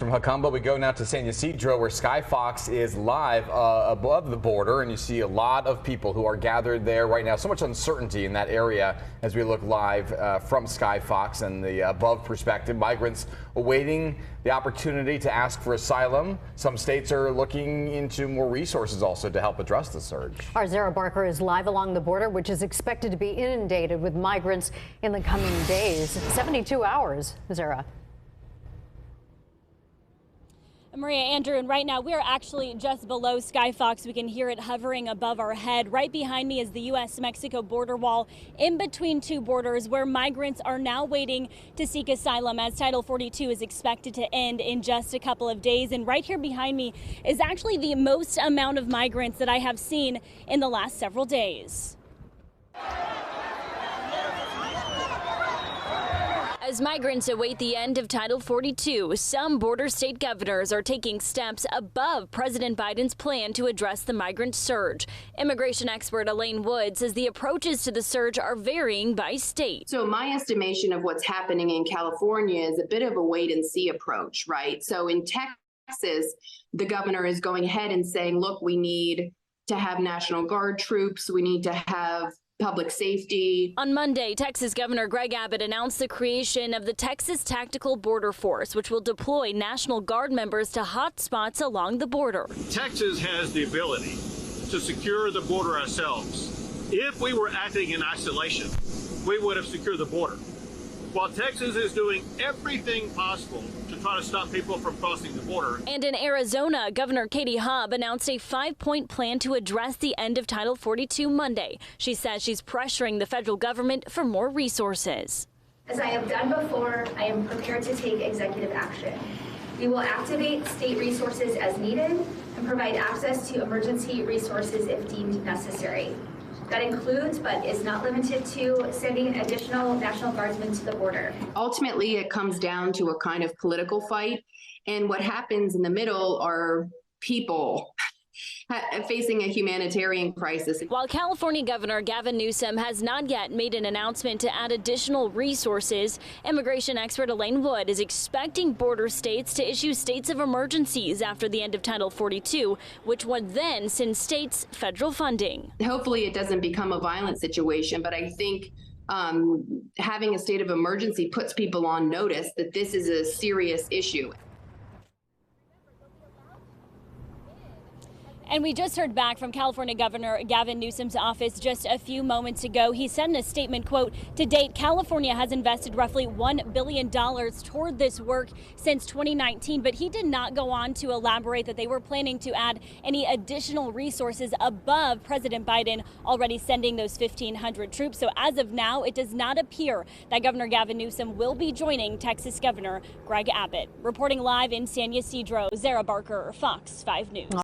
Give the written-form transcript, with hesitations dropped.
from Jacumba, we go now to San Ysidro, where Skyfox is live above the border, and you see a lot of people who are gathered there right now. So much uncertainty in that area as we look live from Skyfox and the above perspective. Migrants awaiting the opportunity to ask for asylum. Some states are looking into more resources also to help address the surge. Our Zara Barker is live along the border, which is expected to be inundated with migrants in the coming days. 72 hours, Zara. Maria, Andrew, and right now we are actually just below Skyfox. We can hear it hovering above our head. Right behind me is the U.S.-Mexico border wall in between two borders, where migrants are now waiting to seek asylum as Title 42 is expected to end in just a couple of days. And right here behind me is actually the most amount of migrants that I have seen in the last several days. As migrants await the end of Title 42, some border state governors are taking steps above President Biden's plan to address the migrant surge. Immigration expert Elaine Wood says the approaches to the surge are varying by state. So my estimation of what's happening in California is a bit of a wait and see approach, right? So in Texas, the governor is going ahead and saying, look, we need to have National Guard troops. We need to have public safety. On Monday, Texas Governor Greg Abbott announced the creation of the Texas Tactical Border Force, which will deploy National Guard members to hot spots along the border. Texas has the ability to secure the border ourselves. If we were acting in isolation, we would have secured the border. While Texas is doing everything possible to try to stop people from crossing the border. And in Arizona, Governor Katie Hobbs announced a 5-point plan to address the end of Title 42 Monday. She says she's pressuring the federal government for more resources. As I have done before, I am prepared to take executive action. We will activate state resources as needed and provide access to emergency resources if deemed necessary. That includes, but is not limited to, sending additional National Guardsmen to the border. Ultimately, it comes down to a kind of political fight. And what happens in the middle are people facing a humanitarian crisis. While California Governor Gavin Newsom has not yet made an announcement to add additional resources, immigration expert Elaine Wood is expecting border states to issue states of emergencies after the end of Title 42, which would then send states federal funding. Hopefully it doesn't become a violent situation, but I think having a state of emergency puts people on notice that this is a serious issue. And we just heard back from California Governor Gavin Newsom's office just a few moments ago. He said in a statement, quote, "To date, California has invested roughly $1 billion toward this work since 2019, but he did not go on to elaborate that they were planning to add any additional resources above President Biden already sending those 1,500 troops. So as of now, it does not appear that Governor Gavin Newsom will be joining Texas Governor Greg Abbott. Reporting live in San Ysidro, Zara Barker, Fox 5 News.